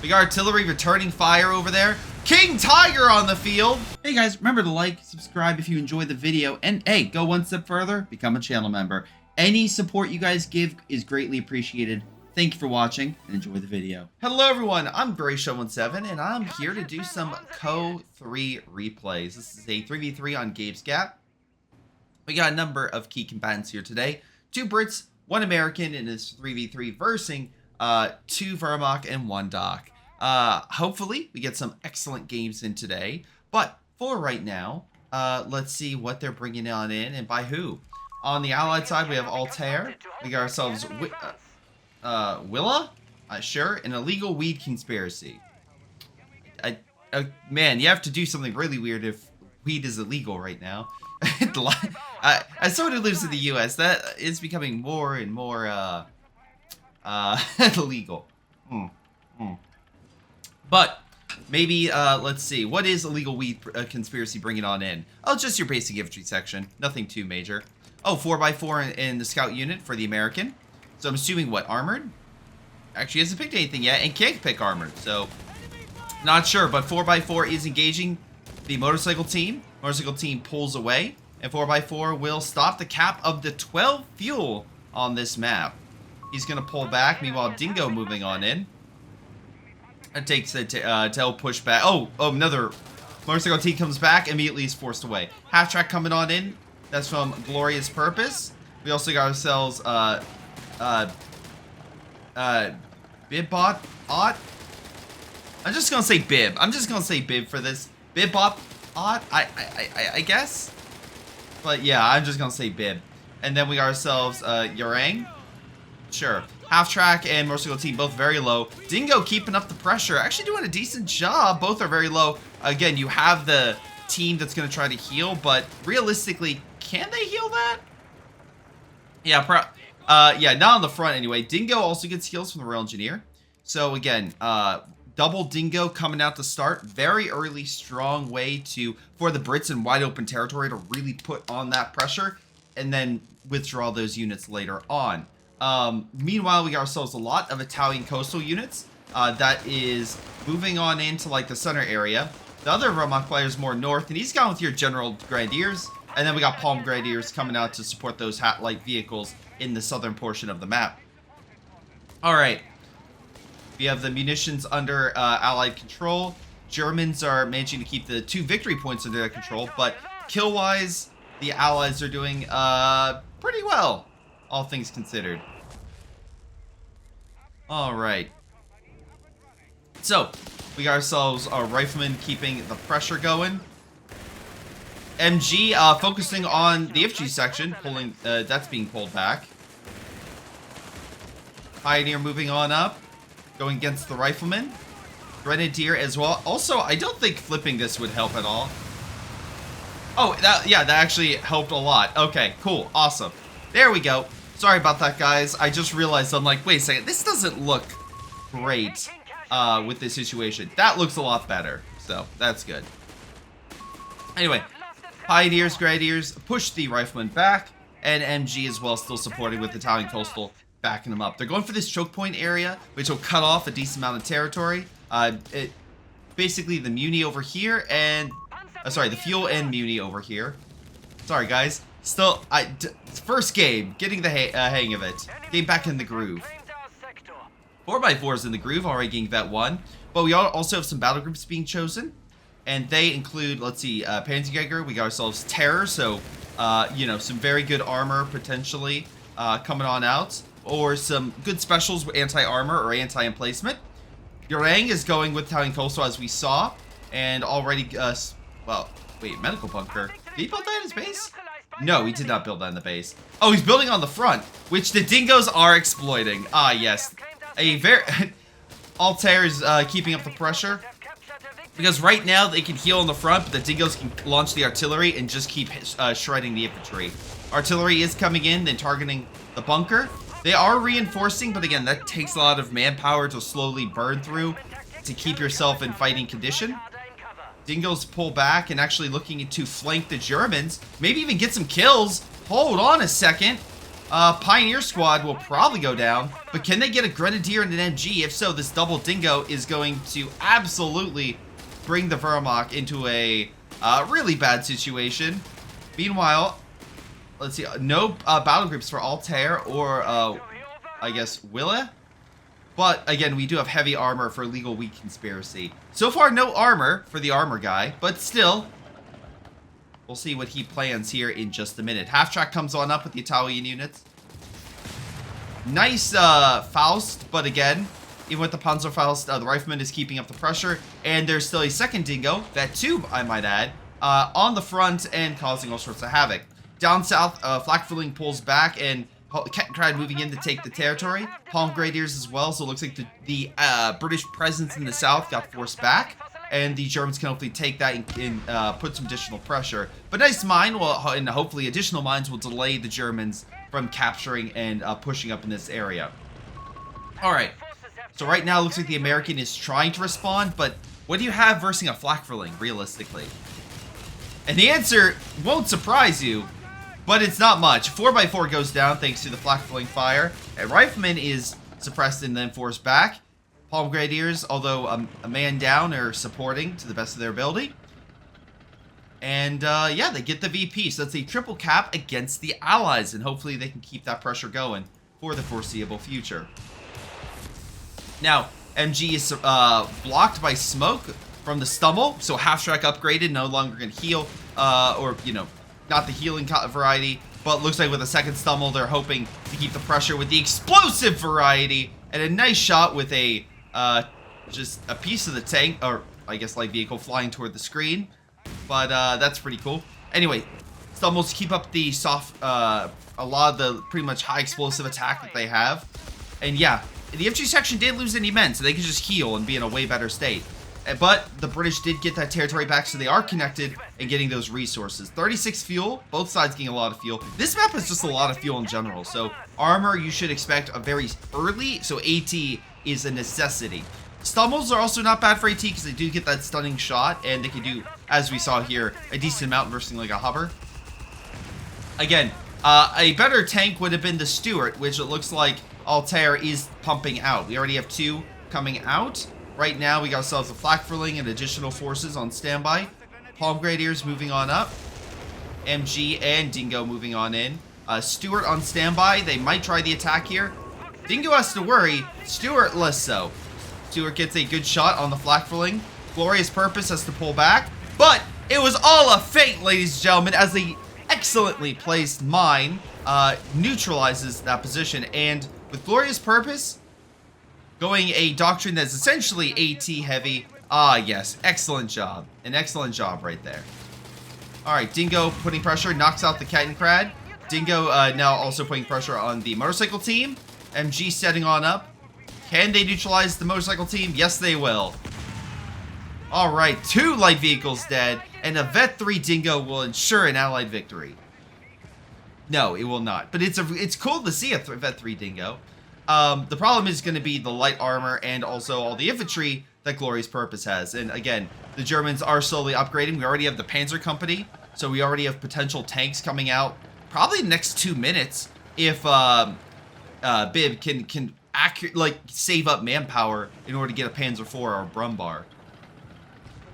We got artillery returning fire over there. King Tiger on the field. Hey guys, remember to like, subscribe if you enjoyed the video, and hey, go one step further, become a channel member. Any support you guys give is greatly appreciated. Thank you for watching, and enjoy the video. Hello everyone, I'm Greyshot17, and I'm here to do some CoH3 replays. This is a 3v3 on Gabes Gap. We got a number of key combatants here today. 2 Brits, 1 American in this 3v3 versing 2 Vermach and 1 Doc. Hopefully we get some excellent games in today, but for right now, let's see what they're bringing on in and by who. On the allied side, we have Altair. We got ourselves Willa, sure, an illegal weed conspiracy. Man, you have to do something really weird if weed is illegal right now. As someone who lives in the U.S., that is becoming more and more illegal. But maybe, let's see, what is illegal weed conspiracy bringing on in? Oh, just your basic infantry section, nothing too major. Oh, 4x4 in the scout unit for the American. So I'm assuming, what, armored? Actually, hasn't picked anything yet, and can't pick armored, so not sure. But 4x4 is engaging the motorcycle team. Motorcycle team pulls away, and 4x4 will stop the cap of the 12 fuel on this map. He's going to pull back, meanwhile Dingo moving on in. It takes a tail push back. Oh, another motorcycle team comes back, immediately is forced away. Half track coming on in. That's from Glorious Purpose. We also got ourselves Bibbot Ott. I'm just gonna say Bib. I'm just gonna say Bib for this. Bibbot Ott, I guess. But yeah, I'm just gonna say Bib. And then we got ourselves Yarang. Sure. Half track and motorcycle team both very low. Dingo keeping up the pressure, actually doing a decent job. Both are very low. Again, you have the team that's going to try to heal, but realistically, can they heal that? Yeah, yeah, not on the front anyway. Dingo also gets heals from the Rail Engineer. So again, double Dingo coming out to start. Very early, strong way for the Brits in wide open territory to really put on that pressure and then withdraw those units later on. Meanwhile, we got ourselves a lot of Italian coastal units that is moving on into like the center area. The other Vermach players more north, and he's gone with your General Grenadiers, and then we got Palm Grenadiers coming out to support those hat-light vehicles in the southern portion of the map. Alright, we have the munitions under Allied control. Germans are managing to keep the 2 victory points under their control, but kill-wise, the Allies are doing pretty well, all things considered. Alright. So, we got ourselves our riflemen keeping the pressure going. MG focusing on the infantry section, pulling that's being pulled back. Pioneer moving on up, going against the riflemen. Grenadier as well. Also, I don't think flipping this would help at all. Oh, that actually helped a lot. Okay, cool, awesome. There we go. Sorry about that, guys. I just realized, I'm like, wait a second, this doesn't look great with this situation. That looks a lot better, so that's good. Anyway, Pioneers, Grenadiers push the Riflemen back, and MG as well still supporting with Italian Coastal, backing them up. They're going for this choke point area, which will cut off a decent amount of territory. Basically the Muni over here, and sorry, the fuel and Muni over here. Sorry, guys. Still, first game, getting the hang of it. Getting back in the groove. 4x4 is in the groove, already getting that 1. But we also have some battle groups being chosen. And they include, let's see, Panzerjäger. We got ourselves Terror, so, you know, some very good armor, potentially, coming on out. Or some good specials with anti-armor or anti-emplacement. Yarang is going with Italian Coastal, as we saw. And already, well, wait, Medical Bunker. Did he build that in his base? No, he did not build that in the base. Oh, he's building on the front, which the Dingoes are exploiting. Ah, yes. Altair is keeping up the pressure. Because right now, they can heal on the front, but the Dingoes can launch the artillery and just keep shredding the infantry. Artillery is coming in and targeting the bunker. They are reinforcing, but again, that takes a lot of manpower to slowly burn through to keep yourself in fighting condition. Dingoes pull back and actually looking to flank the Germans. Maybe even get some kills. Hold on a second. Pioneer Squad will probably go down, but can they get a Grenadier and an MG? If so, this double dingo is going to absolutely bring the Wehrmacht into a really bad situation. Meanwhile, let's see, no battle groups for Altair or, I guess, Willa? But, again, we do have heavy armor for Legal Weak Conspiracy. So far, no armor for the armor guy, but still, we'll see what he plans here in just a minute. Half-track comes on up with the Italian units. Nice Faust, but again, even with the Panzerfaust, the Rifleman is keeping up the pressure. And there's still a second dingo, that too, I might add, on the front and causing all sorts of havoc. Down south, Flakfelling pulls back and Kettenkrad moving in to take the territory. Palm Grenadiers as well, so it looks like the British presence in the south got forced back. And the Germans can hopefully take that and put some additional pressure. But nice mine, and hopefully additional mines will delay the Germans from capturing and pushing up in this area. Alright, so right now it looks like the American is trying to respond, but what do you have versus a Flakfelling, realistically? And the answer won't surprise you, but it's not much. 4x4 goes down thanks to the Flakfelling fire. A Rifleman is suppressed and then forced back. Palm Grenadiers, although a man down, are supporting to the best of their ability. And, yeah, they get the VP. So that's a triple cap against the Allies. And hopefully they can keep that pressure going for the foreseeable future. Now, MG is blocked by smoke from the Stummel. So half-track upgraded, no longer going to heal. Or, you know, not the healing variety. But looks like with a second Stummel, they're hoping to keep the pressure with the explosive variety. And a nice shot with a, just a piece of the tank, or I guess light vehicle, flying toward the screen. But that's pretty cool. Anyway, Stummels keep up the soft, a lot of the pretty much high explosive attack that they have. And yeah, the infantry section did lose any men, so they could just heal and be in a way better state. But the British did get that territory back, so they are connected and getting those resources. 36 fuel, both sides getting a lot of fuel. This map is just a lot of fuel in general, so armor you should expect a very early, so AT is a necessity. Stummels are also not bad for AT because they do get that stunning shot, and they can do, as we saw here, a decent amount versus like a hover. Again, a better tank would have been the Stuart, which it looks like Altair is pumping out. We already have 2 coming out. Right now, we got ourselves a Flakfelling and additional forces on standby. Palm Grenadiers moving on up. MG and Dingo moving on in. Stuart on standby. They might try the attack here. Dingo has to worry. Stuart less so. Stuart gets a good shot on the Flakfelling. Glorious Purpose has to pull back. But it was all a feint, ladies and gentlemen, as the excellently placed mine neutralizes that position. And with Glorious Purpose going a doctrine that's essentially AT heavy. Ah, yes. Excellent job. An excellent job right there. Alright, Dingo putting pressure, knocks out the Kettenkrad. Dingo now also putting pressure on the motorcycle team. MG setting on up. Can they neutralize the motorcycle team? Yes, they will. Alright, 2 light vehicles dead, and a Vet 3 Dingo will ensure an allied victory. No, it will not. But it's cool to see a Vet 3 Dingo. The problem is going to be the light armor and also all the infantry that Glorious Purpose has. And again, the Germans are slowly upgrading. We already have the Panzer Company, so we already have potential tanks coming out probably the next 2 minutes if Bib can save up manpower in order to get a Panzer IV or a Brumbar.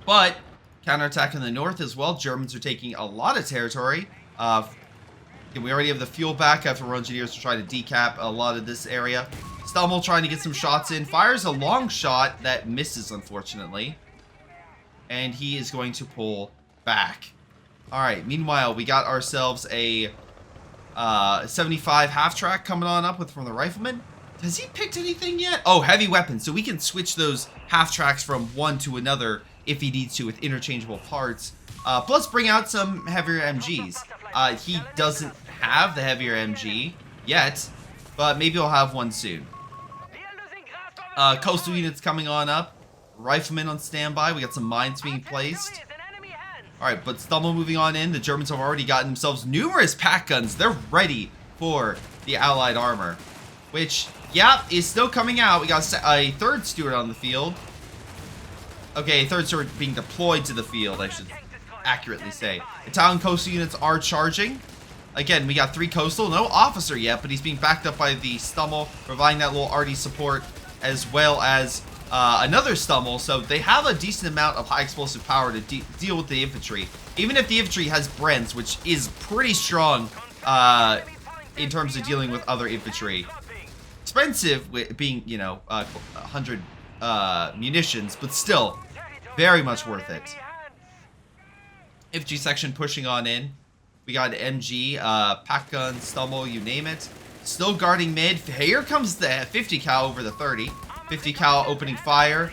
But counterattack in the north as well. Germans are taking a lot of territory. We already have the fuel back after our engineers to try to decap a lot of this area. Stummel trying to get some shots in. Fires a long shot that misses, unfortunately. And he is going to pull back. Alright, meanwhile, we got ourselves a 75 half-track coming on up from the Rifleman. Has he picked anything yet? Oh, heavy weapons. So we can switch those half-tracks from one to another if he needs to with interchangeable parts. Plus bring out some heavier MGs. He doesn't have the heavier MG yet, but maybe he'll have one soon. Coastal units coming on up. Riflemen on standby. We got some mines being placed. Alright, but Stummel moving on in. The Germans have already gotten themselves numerous pack guns. They're ready for the Allied armor. Which, yeah, is still coming out. We got a 3rd Stuart on the field. Okay, a 3rd Stuart being deployed to the field, I should accurately say. Italian coastal units are charging. Again, we got 3 coastal. No officer yet, but he's being backed up by the Stummel, providing that little RD support, as well as another Stummel. So they have a decent amount of high explosive power to deal with the infantry. Even if the infantry has Brens, which is pretty strong in terms of dealing with other infantry. Expensive, being, you know, 100 munitions, but still very much worth it. Infantry section pushing on in. We got MG, pack gun, Stummel, you name it. Still guarding mid. Here comes the 50 cal over the 30. 50 cal opening fire.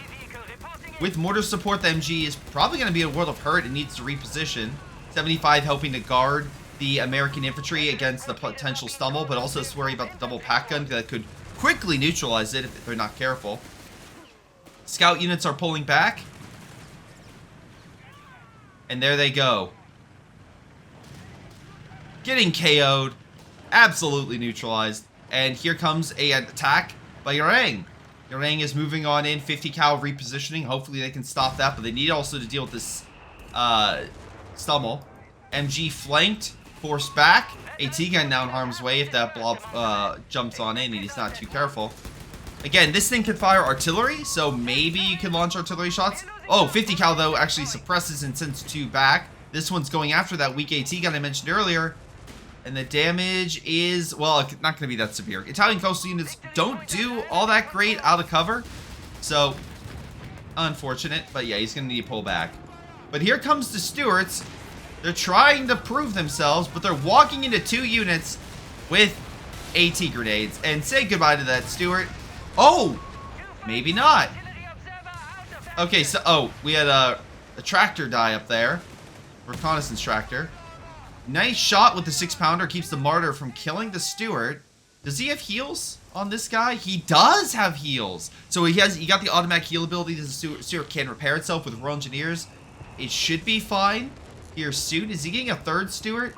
With mortar support, the MG is probably going to be a world of hurt. It needs to reposition. 75 helping to guard the American infantry against the potential Stummel, but also worry about the double pack gun that could quickly neutralize it if they're not careful. Scout units are pulling back. And there they go. Getting KO'd. Absolutely neutralized. And here comes an attack by Yarang. Yarang is moving on in. 50 cal repositioning. Hopefully they can stop that. But they need also to deal with this Stummel. MG flanked. Forced back. AT gun now in harm's way if that blob jumps on in and he's not too careful. Again, this thing can fire artillery, so maybe you can launch artillery shots. Oh, 50 cal though actually suppresses and sends 2 back. This one's going after that weak AT gun I mentioned earlier. And the damage is, well, not going to be that severe. Italian coastal units don't do all that great out of cover. So, unfortunate. But yeah, he's going to need to pull back. But here comes the Stuarts. They're trying to prove themselves, but they're walking into 2 units with AT grenades. And say goodbye to that Stuart. Oh! Maybe not. Okay, so, oh, we had a tractor die up there. Reconnaissance tractor. Nice shot with the 6-pounder. Keeps the martyr from killing the Stuart. Does he have heals on this guy? He does have heals. So he got the automatic heal ability. The Stuart can repair itself with Royal Engineers. It should be fine here soon. Is he getting a 3rd Stuart?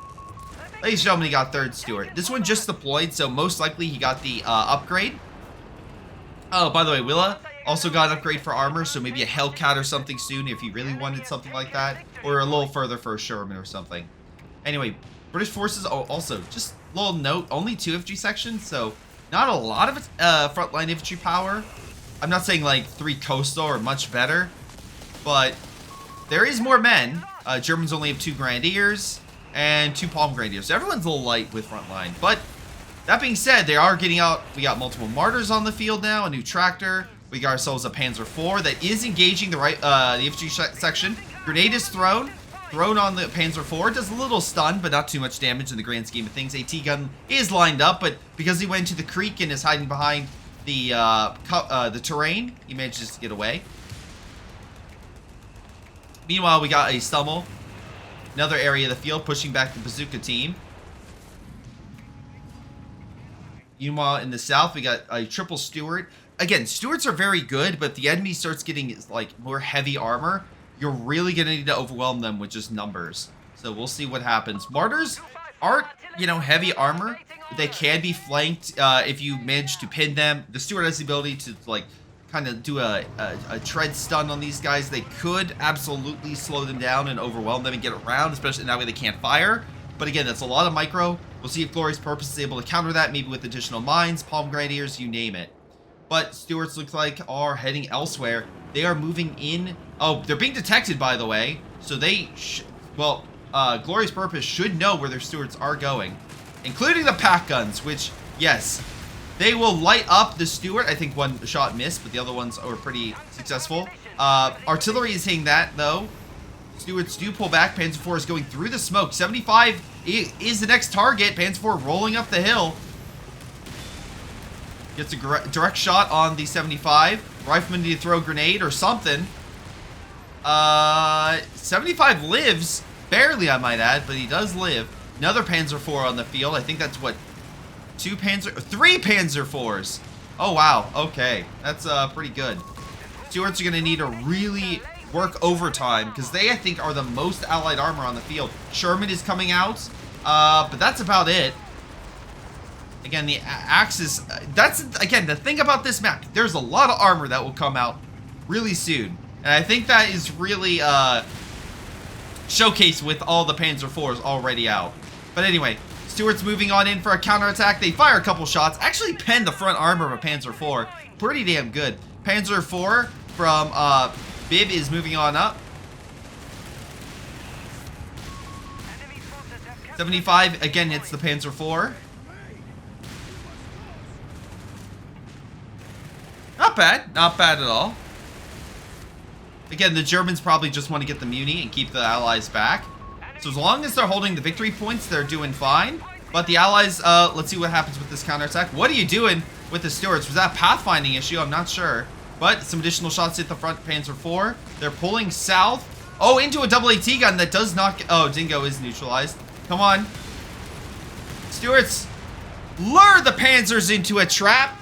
Ladies and gentlemen, he got 3rd Stuart. This one just deployed, so most likely he got the upgrade. Oh, by the way, Willa also got an upgrade for armor, so maybe a Hellcat or something soon if he really wanted something like that. Or a little further for a Sherman or something. Anyway, British forces, oh, also, just a little note, only 2 infantry sections, so not a lot of frontline infantry power. I'm not saying like 3 coastal are much better, but there is more men. Germans only have 2 grenadiers and 2 palm grenadiers. So everyone's a little light with frontline, but that being said, they are getting out. We got multiple martyrs on the field now, a new tractor. We got ourselves a Panzer IV that is engaging the infantry section. Grenade is thrown on the Panzer IV. Does a little stun, but not too much damage in the grand scheme of things. AT gun is lined up, but because he went to the creek and is hiding behind the terrain, he manages to get away. Meanwhile, we got a Stummel, another area of the field, pushing back the bazooka team. Meanwhile, in the south, we got a triple Stuart. Again, Stuarts are very good, but if the enemy starts getting like more heavy armor, you're really going to need to overwhelm them with just numbers. So we'll see what happens. Martyrs aren't, you know, heavy armor. They can be flanked if you manage to pin them. The Stuart has the ability to, like, kind of do a tread stun on these guys. They could absolutely slow them down and overwhelm them and get around, especially in that way they can't fire. But again, that's a lot of micro. We'll see if Glorious Purpose is able to counter that, maybe with additional mines, palm grenadiers, you name it. But Stuarts look like are heading elsewhere. They are moving in. Oh, they're being detected, by the way. So they, Glorious Purpose should know where their Stuarts are going, including the pack guns, which, yes, they will light up the Stuart. I think one shot missed, but the other ones are pretty successful. Artillery is hitting that, though. Stuarts do pull back. Panzer IV is going through the smoke. 75 is the next target. Panzer IV rolling up the hill. Gets a direct shot on the 75. Rifleman need to throw a grenade or something. 75 lives. Barely, I might add, but he does live. Another Panzer IV on the field. I think that's what? 3 Panzer IVs. Oh, wow. Okay. That's pretty good. Stuarts are going to need to really work overtime because they, I think, are the most allied armor on the field. Sherman is coming out, but that's about it. Again, the Axis, that's, again, the thing about this map, there's a lot of armor that will come out really soon. And I think that is really showcased with all the Panzer IVs already out. But anyway, Stuarts moving on in for a counterattack. They fire a couple shots. Actually pen the front armor of a Panzer IV. Pretty damn good. Panzer IV from Bib is moving on up. 75 again hits the Panzer IV. Not bad. Not bad at all. Again, the Germans probably just want to get the Muni and keep the Allies back. So as long as they're holding the victory points, they're doing fine. But the Allies, let's see what happens with this counterattack. What are you doing with the Stuarts? Was that a pathfinding issue? I'm not sure. But some additional shots hit the front Panzer IV. They're pulling south. Oh, into a double AT gun that does not... Oh, Dingo is neutralized. Come on. Stuarts, lure the Panzers into a trap.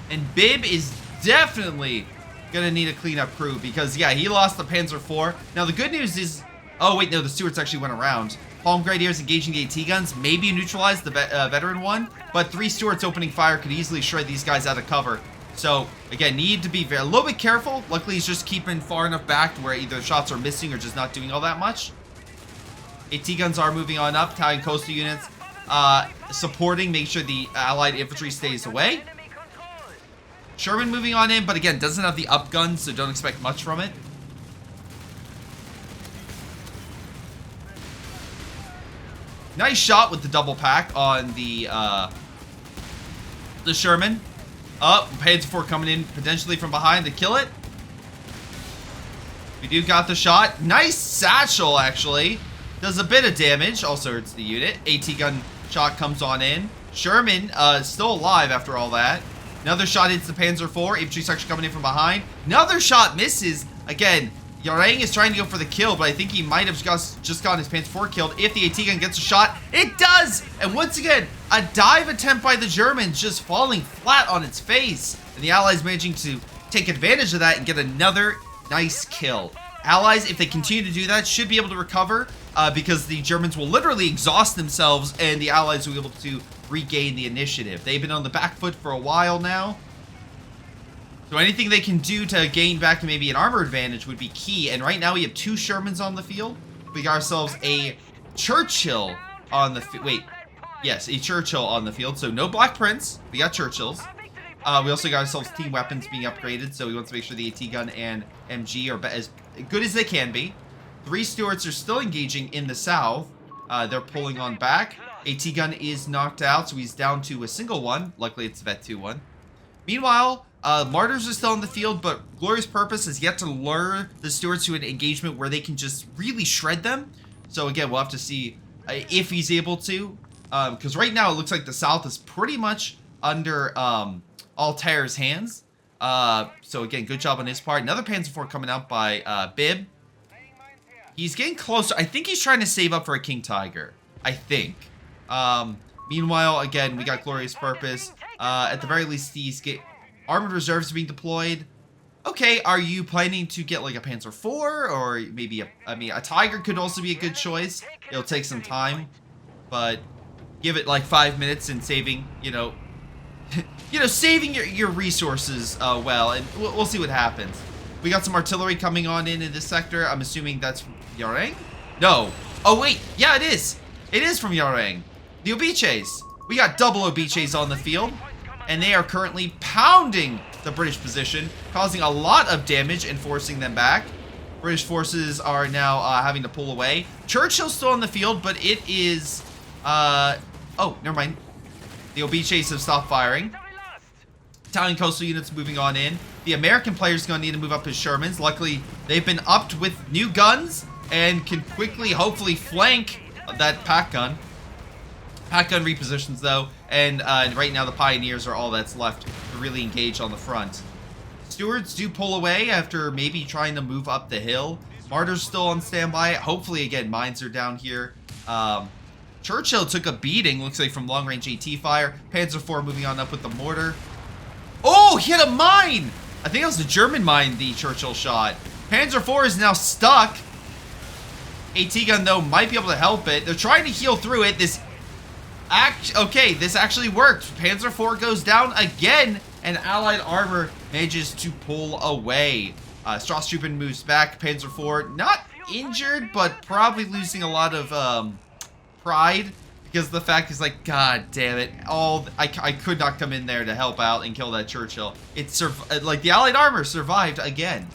And Bib is definitely gonna need a cleanup crew because, yeah, he lost the Panzer IV. Now, the good news is... Oh, wait, no, the Stuarts actually went around. Palm Grenadiers engaging the AT guns. Maybe neutralize the veteran one. But 3 Stuarts opening fire could easily shred these guys out of cover. So, again, need to be a little bit careful. Luckily, he's just keeping far enough back to where either shots are missing or just not doing all that much. AT guns are moving on up. Italian coastal units supporting, make sure the Allied infantry stays away. Sherman moving on in, but again, doesn't have the up guns, so don't expect much from it. Nice shot with the double pack on the Sherman. Oh, Panzer IV coming in potentially from behind to kill it. We do got the shot. Nice satchel, actually. Does a bit of damage. Also hurts the unit. AT gun shot comes on in. Sherman still alive after all that. Another shot hits the Panzer IV. Infantry section coming in from behind. Another shot misses. Again, Yarang is trying to go for the kill, but I think he might have just gotten his Panzer IV killed. If the AT gun gets a shot, it does! And once again, a dive attempt by the Germans just falling flat on its face. And the Allies managing to take advantage of that and get another nice kill. Allies, if they continue to do that, should be able to recover because the Germans will literally exhaust themselves and the Allies will be able to regain the initiative. They've been on the back foot for a while now. So anything they can do to gain back maybe an armor advantage would be key. And right now we have 2 Shermans on the field. We got ourselves a Churchill on the field. Wait, yes, a Churchill on the field. So no Black Prince. We got Churchills. We also got ourselves team weapons being upgraded. So we want to make sure the AT gun and MG are as good as they can be. 3 Stuarts are still engaging in the south. They're pulling on back. AT gun is knocked out, so he's down to a single one. Luckily, it's Vet 2-1. Meanwhile, Martyrs are still in the field, but Glorious Purpose has yet to lure the Stuarts to an engagement where they can just really shred them. So again, we'll have to see if he's able to. Because right now, it looks like the south is pretty much under Altair's hands. So again, good job on his part. Another Panzer IV coming out by Bib. He's getting closer. I think he's trying to save up for a King Tiger. I think. Meanwhile, again, we got Glorious Purpose. At the very least, these armored reserves being deployed. Okay, are you planning to get like a Panzer IV or maybe a Tiger could also be a good choice. It'll take some time, but give it like 5 minutes and saving, saving your resources well, and we'll see what happens. We got some artillery coming on in this sector. I'm assuming that's from Yarang? No. Oh wait, yeah, it is. It is from Yarang. The Obiches. We got double Obiches on the field, and they are currently pounding the British position, causing a lot of damage and forcing them back. British forces are now having to pull away. Churchill's still on the field, but it is... oh, never mind. The Obiches have stopped firing. Italian coastal units moving on in. The American player's going to need to move up his Shermans. Luckily, they've been upped with new guns and can quickly, hopefully, flank that pack gun. Pack gun repositions, though, and right now the Pioneers are all that's left to really engage on the front. Stuarts do pull away after maybe trying to move up the hill. Martyrs still on standby. Hopefully, again, mines are down here. Churchill took a beating, looks like, from long-range AT fire. Panzer IV moving on up with the mortar. Oh, he hit a mine! I think that was the German mine the Churchill shot. Panzer IV is now stuck. AT gun, though, might be able to help it. They're trying to heal through it. Okay, this actually worked. Panzer IV goes down again, and Allied armor manages to pull away. Strasstruppen moves back. Panzer IV not injured, but probably losing a lot of pride Because the fact is like, god damn it, I could not come in there to help out and kill that Churchill. It's like the Allied armor survived again.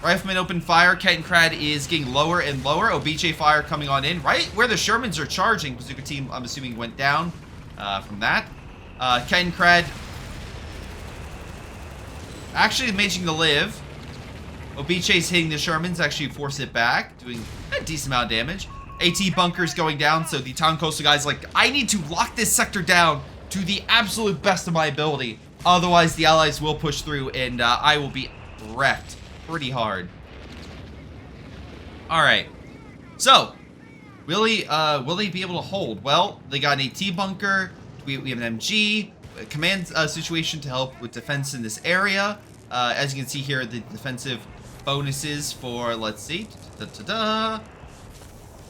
Rifleman opened fire. Kettenkrad is getting lower and lower. OBJ fire coming on in right where the Shermans are charging. Bazooka team, I'm assuming, went down from that. Kettenkrad actually managing to live. OBJ's hitting the Shermans, actually force it back, doing a decent amount of damage. AT bunkers going down, so the town coastal guys like, I need to lock this sector down to the absolute best of my ability. Otherwise, the allies will push through, and I will be wrecked pretty hard. All right, so will they be able to hold? Well, they got an AT bunker. We have an MG, a command situation to help with defense in this area. As you can see here, the defensive bonuses for, let's see,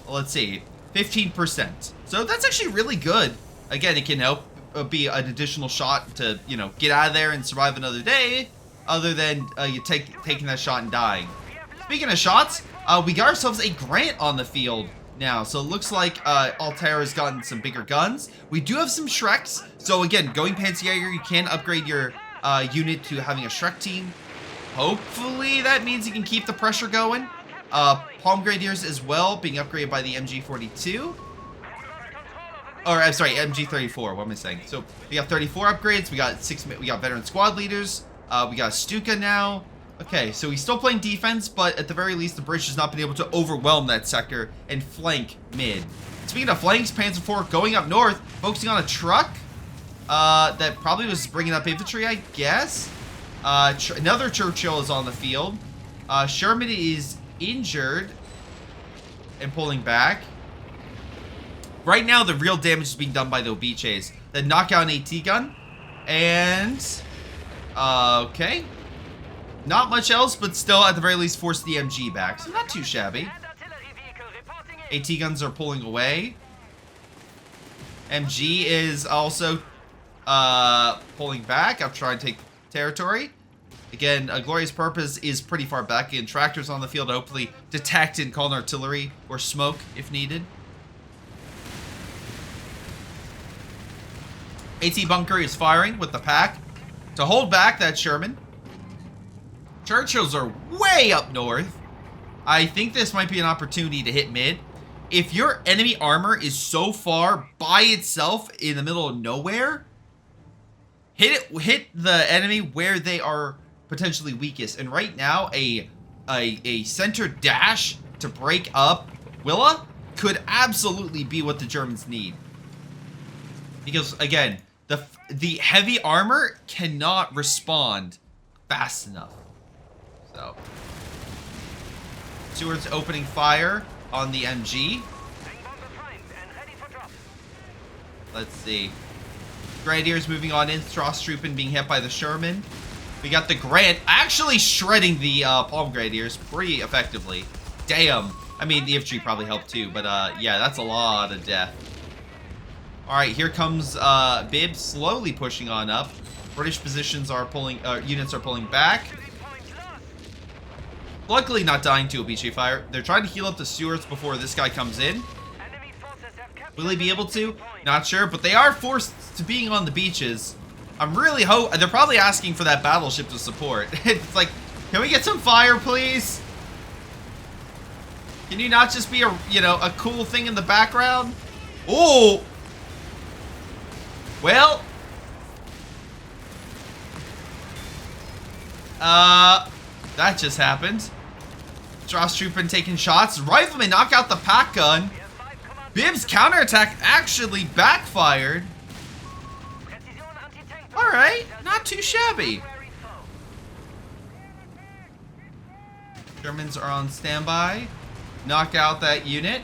let's see, 15%. So that's actually really good. Again, it can help be an additional shot to, you know, get out of there and survive another day, other than you taking that shot and dying. Speaking of shots, we got ourselves a Grant on the field now. So it looks like Altera's gotten some bigger guns. We do have some Shreks. So again, going Pantsjäger, you can upgrade your unit to having a Shrek team. Hopefully that means you can keep the pressure going. Palm Grenadiers as well, being upgraded by the MG42. Or I'm sorry, MG34. What am I saying? So we got 34 upgrades. We got veteran squad leaders. We got Stuka now. Okay, so he's still playing defense, but at the very least, the British has not been able to overwhelm that sector and flank mid. Speaking of flanks, Panzer IV going up north, focusing on a truck that probably was bringing up infantry, I guess. Another Churchill is on the field. Sherman is injured and pulling back. Right now, the real damage is being done by the OBJs. The knockout an AT gun. And okay. Not much else, but still, at the very least, force the MG back. So not too shabby. AT guns are pulling away. MG is also pulling back. I'm trying to take territory. Again, a Glorious Purpose is pretty far back. Again, tractors on the field to hopefully detect and call an artillery or smoke if needed. AT bunker is firing with the pack to hold back that Sherman. Churchills are way up north. I think this might be an opportunity to hit mid. If your enemy armor is so far by itself in the middle of nowhere, hit the enemy where they are potentially weakest. And right now, a center dash to break up Willa could absolutely be what the Germans need. Because again, the heavy armor cannot respond fast enough. So, Stewart's opening fire on the MG. Let's see. Grenadiers moving on in. Strasstruppen being hit by the Sherman. We got the Grant actually shredding the Palm Grenadiers pretty effectively. Damn. I mean, the infantry probably helped too, but yeah, that's a lot of death. Alright, here comes Bib slowly pushing on up. British positions are pulling, units are pulling back. Luckily not dying to a OBJ fire. They're trying to heal up the Stewarts before this guy comes in. Will they be able to? Not sure, but they are forced to being on the beaches. I'm really they're probably asking for that battleship to support. It's like, can we get some fire, please? Can you not just be a, you know, a cool thing in the background? Oh! Well. That just happened. Strasstruppen taking shots. Rifleman knock out the pack gun. Bib's counterattack actually backfired. Alright, not too shabby. Germans are on standby. Knock out that unit.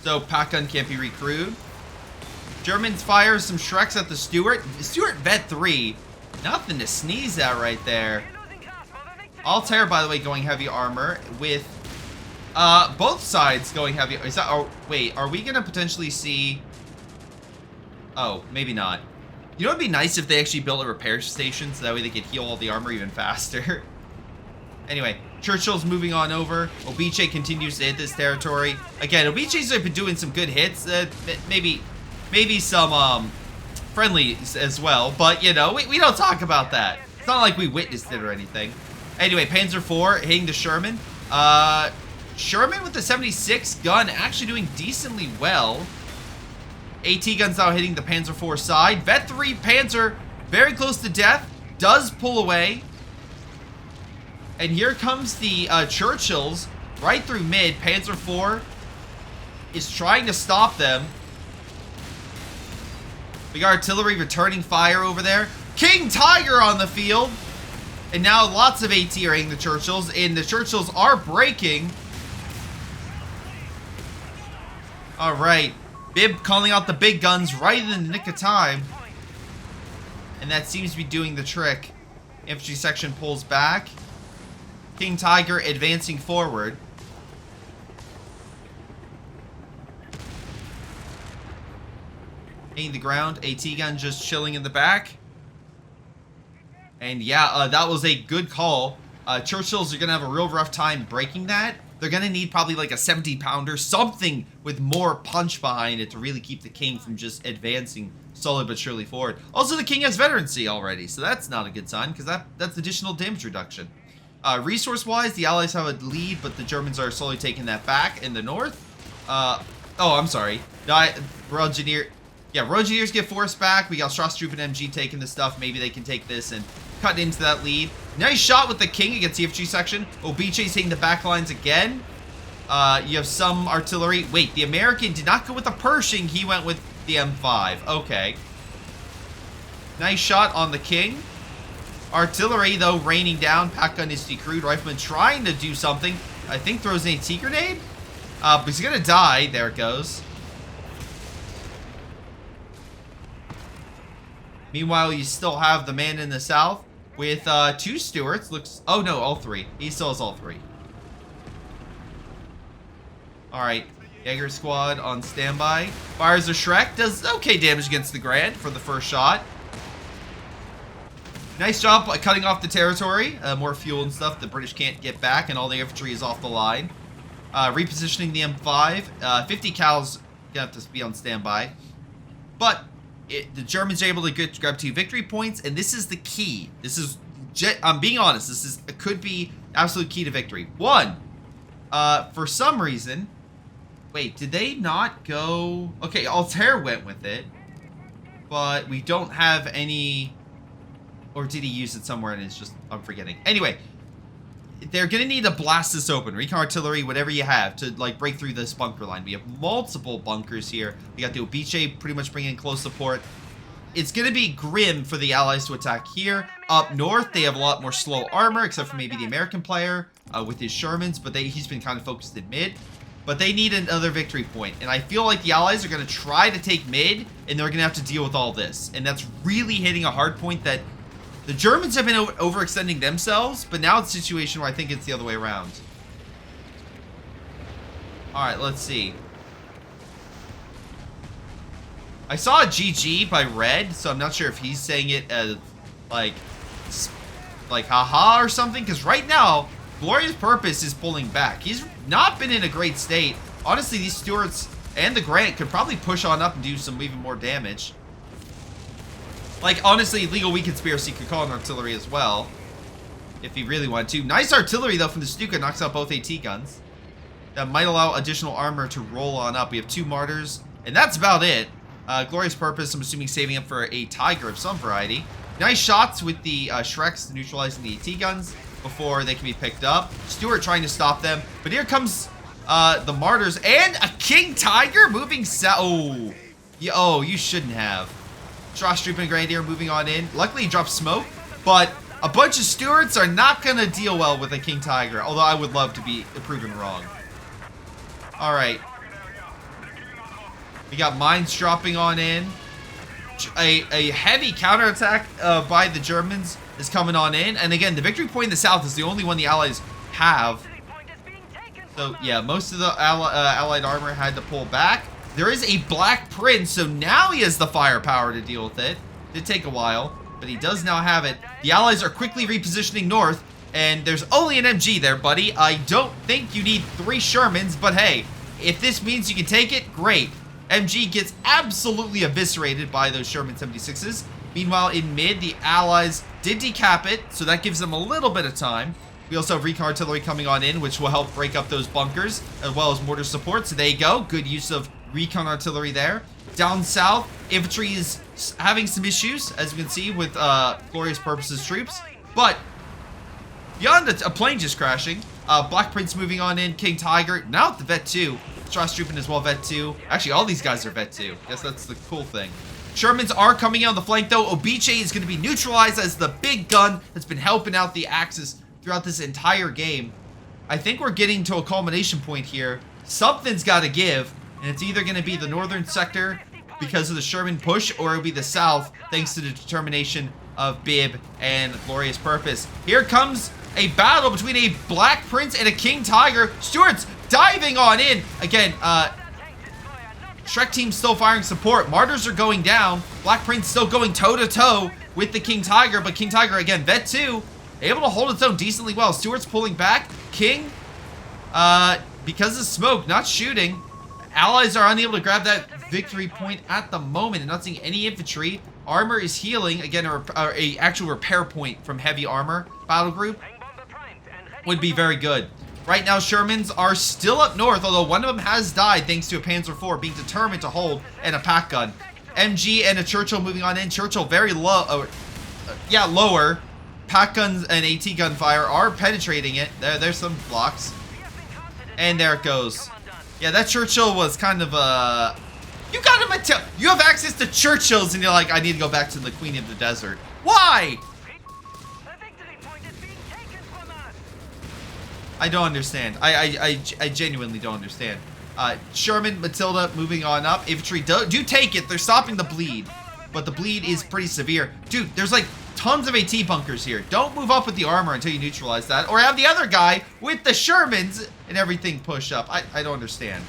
So pack gun can't be recrewed. Germans fire some Shreks at the Stuart. Stuart Vet 3. Nothing to sneeze at right there. Altair, by the way, going heavy armor with both sides going heavy. Is that? Oh, wait, are we gonna potentially see? Oh, maybe not. You know, it'd be nice if they actually built a repair station so that way they could heal all the armor even faster. Anyway, Churchill's moving on over. Obiche continues to hit this territory. Again, Obiche's been doing some good hits. Maybe some friendlies as well. But, you know, we don't talk about that. It's not like we witnessed it or anything. Anyway, Panzer IV hitting the Sherman. Sherman with the 76 gun actually doing decently well. AT guns now hitting the Panzer IV side. Vet 3 Panzer very close to death. Does pull away. And here comes the Churchills right through mid. Panzer IV is trying to stop them. We got artillery returning fire over there. King Tiger on the field. And now lots of AT are hitting the Churchills. And the Churchills are breaking. Alright. Bib calling out the big guns right in the nick of time. And that seems to be doing the trick. Infantry section pulls back. King Tiger advancing forward. Hitting the ground. AT gun just chilling in the back. And yeah, that was a good call. Churchills are going to have a real rough time breaking that. They're going to need probably like a 70-pounder, something with more punch behind it to really keep the King from just advancing slowly but surely forward. Also, the King has veterancy already, so that's not a good sign because that's additional damage reduction. Resource-wise, the Allies have a lead, but the Germans are slowly taking that back in the north. Oh, I'm sorry. Royal Engineer. Yeah, Royal Engineers get forced back. We got Strasstroop and MG taking the stuff. Maybe they can take this and cut into that lead. Nice shot with the King against the infantry section. Obiche's hitting the back lines again. You have some artillery. Wait, the American did not go with the Pershing. He went with the M5. Okay. Nice shot on the King. Artillery, though, raining down. Pack gun is decrewed. Rifleman trying to do something. I think throws an AT grenade. But he's going to die. There it goes. Meanwhile, you still have the man in the south with 2 Stuarts. Looks. Oh, no, all 3. He still has all 3. All right. Jaeger squad on standby. Fires a Shrek. Does okay damage against the Grand for the first shot. Nice job cutting off the territory. More fuel and stuff the British can't get back, and all the infantry is off the line. Repositioning the M5. 50 cals gonna have to be on standby. But the Germans are able to grab 2 victory points, and this is the key. This is, I'm being honest, this could be absolute key to victory. 1, for some reason, wait, did they not go? Okay, Altair went with it, but we don't have any. Or did he use it somewhere and it's just, I'm forgetting. Anyway, they're going to need to blast this open. Recon artillery, whatever you have, to like break through this bunker line. We have multiple bunkers here. We got the Obiche pretty much bringing in close support. It's going to be grim for the Allies to attack here. Up north, they have a lot more slow armor, except for maybe the American player with his Shermans. But he's been kind of focused in mid. But they need another victory point. And I feel like the Allies are going to try to take mid, and they're going to have to deal with all this. And that's really hitting a hard point that the Germans have been overextending themselves, but now it's a situation where I think it's the other way around. Alright, let's see. I saw a GG by Red, so I'm not sure if he's saying it as, like haha or something, because right now, Glorious Purpose is pulling back. He's not been in a great state. Honestly, these Stuarts and the Grant could probably push on up and do some even more damage. Like, honestly, Legal Weak Conspiracy could call an artillery as well, if he really wanted to. Nice artillery, though, from the Stuka. Knocks out both AT guns. That might allow additional armor to roll on up. We have 2 Martyrs, and that's about it. Glorious Purpose, I'm assuming saving up for a Tiger of some variety. Nice shots with the Shreks neutralizing the AT guns before they can be picked up. Stuart trying to stop them, but here comes the Martyrs and a King Tiger moving south. Oh, you shouldn't have. Strasstroop and Grenadier moving on in. Luckily, he dropped smoke, but a bunch of Stuarts are not going to deal well with a King Tiger, although I would love to be proven wrong. All right. We got mines dropping on in. A heavy counterattack by the Germans is coming on in. And again, the victory point in the south is the only one the Allies have. So, yeah, most of the Allied armor had to pull back. There is a Black Prince, so now he has the firepower to deal with it. Did take a while, but he does now have it. The Allies are quickly repositioning north. And there's only an MG there, buddy. I don't think you need 3 Shermans, but hey, if this means you can take it, great. MG gets absolutely eviscerated by those Sherman 76s. Meanwhile, in mid, the allies did decap it, so that gives them a little bit of time. We also have recon artillery coming on in, which will help break up those bunkers, as well as mortar support. So there you go. Good use of recon artillery there. Down south, infantry is having some issues, as you can see, with Glorious Purposes troops. But beyond a plane just crashing, Black Prince moving on in, King Tiger, now at the Vet 2. Strasstruppen as well, Vet 2. Actually, all these guys are Vet 2. Guess that's the cool thing. Shermans are coming in on the flank, though. Obiche is going to be neutralized as the big gun that's been helping out the Axis throughout this entire game. I think we're getting to a culmination point here. Something's got to give, and it's either going to be the northern sector because of the Sherman push, or it'll be the south thanks to the determination of Bib and Glorious Purpose. Here comes a battle between a Black Prince and a King Tiger. Stuart's diving on in. Again, Shrek team still firing support. Martyrs are going down. Black Prince still going toe-to-toe with the King Tiger, but King Tiger, again, Vet 2, able to hold its own decently well. Stuart's pulling back. King, because of smoke, not shooting. Allies are unable to grab that victory point at the moment and not seeing any infantry. Armor is healing. Again, a actual repair point from heavy armor battle group would be very good. Right now, Shermans are still up north, although one of them has died thanks to a Panzer IV being determined to hold and a pack gun. MG and a Churchill moving on in. Churchill very low, lower. Pack guns and AT gunfire are penetrating it. There's some blocks. And there it goes. Yeah, that Churchill was kind of you got him you have access to Churchills and you're like, I need to go back to the Queen of the Desert. Why? I don't understand. I genuinely don't understand. Sherman, Matilda moving on up. Infantry do take it. They're stopping the bleed. But the bleed is pretty severe. Dude, there's like tons of AT bunkers here. Don't move up with the armor until you neutralize that. Or have the other guy with the Shermans and everything push up. I don't understand.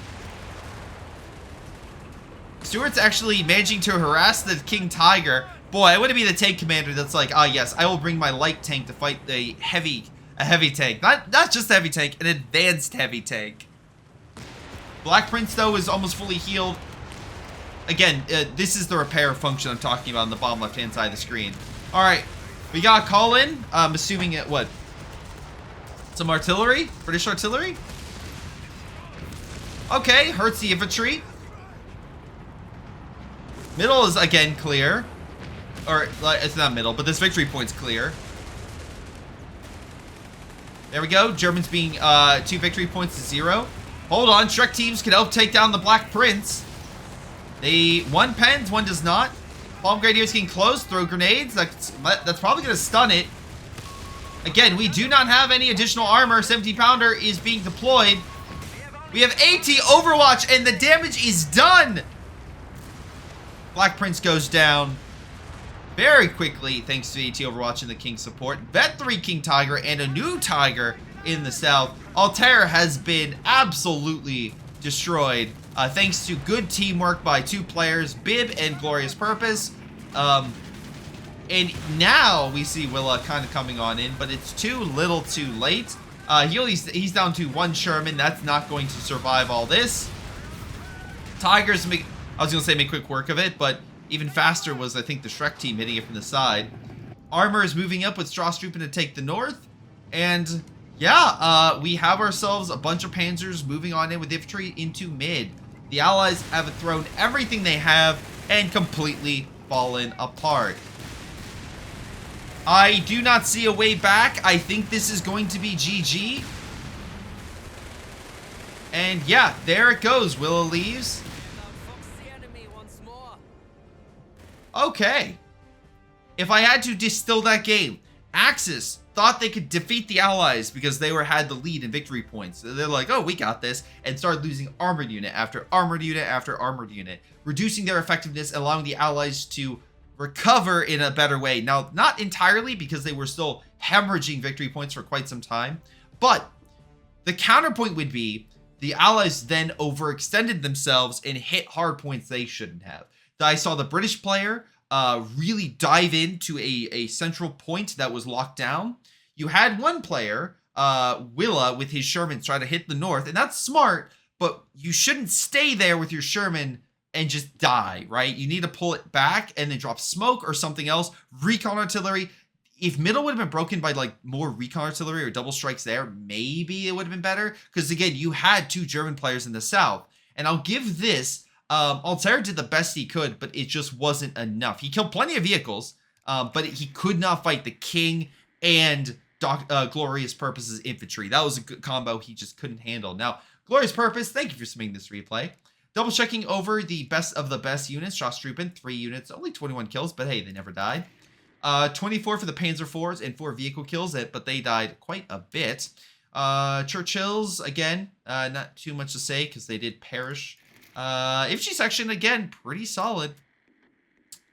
Stuart's actually managing to harass the King Tiger. Boy, I want to be the tank commander that's like, ah yes, I will bring my light tank to fight the heavy tank. Not just a heavy tank, an advanced heavy tank. Black Prince, though, is almost fully healed. Again, this is the repair function I'm talking about on the bottom left-hand side of the screen. All right, we got a call in. I'm assuming it, what? Some artillery? British artillery? Okay, hurts the infantry. Middle is, again, clear. Or, it's not middle, but this victory point's clear. There we go. Germans being 2 victory points to 0. Hold on. Shrek teams can help take down the Black Prince. One pens, one does not. Bomb Grenadiers getting close. Throw grenades. That's probably going to stun it. Again, we do not have any additional armor. 70-pounder is being deployed. We have AT Overwatch, and the damage is done. Black Prince goes down very quickly thanks to AT Overwatch and the King support. Vet 3 King Tiger and a new Tiger in the south. Altair has been absolutely destroyed thanks to good teamwork by 2 players, Bib and Glorious Purpose. And now we see Willa kind of coming on in, but it's too little too late. He's down to 1 Sherman. That's not going to survive all this. Tigers I was going to say make quick work of it, but even faster was, I think, the Shrek team hitting it from the side. Armor is moving up with Strasstruppen to take the north. And, yeah, we have ourselves a bunch of panzers moving on in with infantry into mid. The Allies have thrown everything they have and completely fallen apart. I do not see a way back. I think this is going to be GG. And, yeah, there it goes. Willa leaves. Okay. If I had to distill that game, Axis thought they could defeat the Allies because they had the lead in victory points. They're like, oh, we got this, and started losing armored unit after armored unit after armored unit, reducing their effectiveness, allowing the Allies to recover in a better way. Now, not entirely, because they were still hemorrhaging victory points for quite some time, but the counterpoint would be the Allies then overextended themselves and hit hard points they shouldn't have. I saw the British player really dive into a central point that was locked down. You had one player, Willa, with his Sherman try to hit the north, and that's smart, but you shouldn't stay there with your Sherman and just die, right? You need to pull it back and then drop smoke or something else. Recon artillery. If middle would have been broken by like more recon artillery or double strikes there, maybe it would have been better. Because again, you had 2 German players in the south. And I'll give this, Altair did the best he could, but it just wasn't enough. He killed plenty of vehicles, but he could not fight the King and Glorious Purpose's infantry. That was a good combo he just couldn't handle. Now, Glorious Purpose, thank you for submitting this replay. Double checking over the best of the best units. Strostruppen, 3 units, only 21 kills, but hey, they never died. 24 for the Panzer IVs and 4 vehicle kills, but they died quite a bit. Churchills, again, not too much to say because they did perish. Infantry section, again, pretty solid.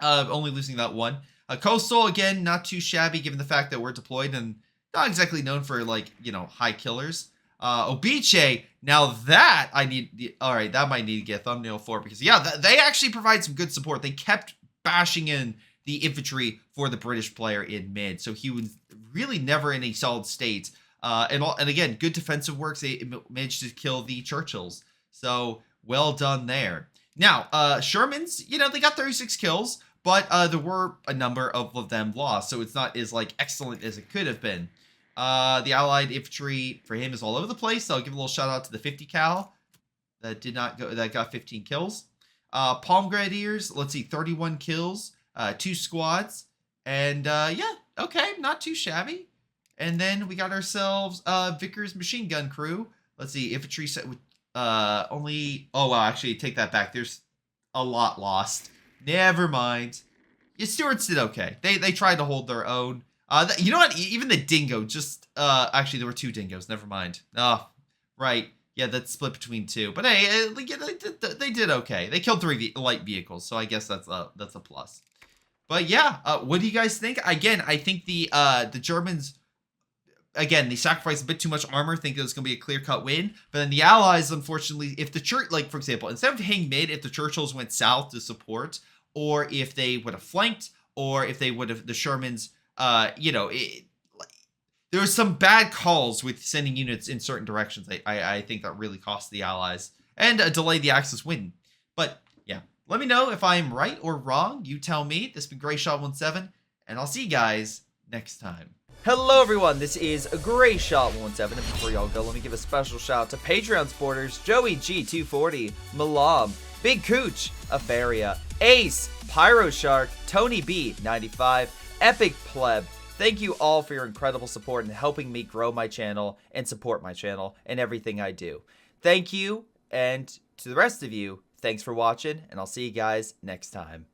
Only losing that 1. Coastal, again, not too shabby given the fact that we're deployed and not exactly known for, like, you know, high killers. Obiche, now that I need, all right, that might need to get a thumbnail for because, yeah, they actually provide some good support. They kept bashing in the infantry for the British player in mid, so he was really never in a solid state. And again, good defensive works. They managed to kill the Churchills, so well done there. Now, Shermans, you know, they got 36 kills, but there were a number of them lost, so it's not as like excellent as it could have been. The Allied infantry for him is all over the place. So I'll give a little shout out to the 50 cal that got 15 kills. Palm Grenadiers, let's see, 31 kills, 2 squads, and yeah, okay, not too shabby. And then we got ourselves Vickers machine gun crew. Let's see, infantry set with only, oh well, actually take that back. There's a lot lost. Never mind. Your Stuarts did okay. They tried to hold their own. You know what? Even the dingo just, actually there were 2 dingoes. Never mind. Oh, right. Yeah, that's split between 2. But hey, they did okay. They killed 3 light vehicles, so I guess that's a plus. But yeah, what do you guys think? Again, I think the Germans, again, they sacrificed a bit too much armor, think it was going to be a clear-cut win. But then the Allies, unfortunately, if the Church, like for example, instead of hanging mid, if the Churchills went south to support, or if they would have flanked, or if they would have, the Shermans, you know, there was some bad calls with sending units in certain directions. I think that really cost the Allies and delayed the Axis win. But yeah, let me know if I'm right or wrong. You tell me. This has been Greyshot17, and I'll see you guys next time. Hello everyone, this is Greyshot17, and before y'all go, let me give a special shout out to Patreon supporters Joey G240, Milam, Big Cooch, Aphyria, Ace, Pyro Shark, Tonybee 95, Epic Pleb. Thank you all for your incredible support and helping me grow my channel and support my channel and everything I do. Thank you, and to the rest of you, thanks for watching, and I'll see you guys next time.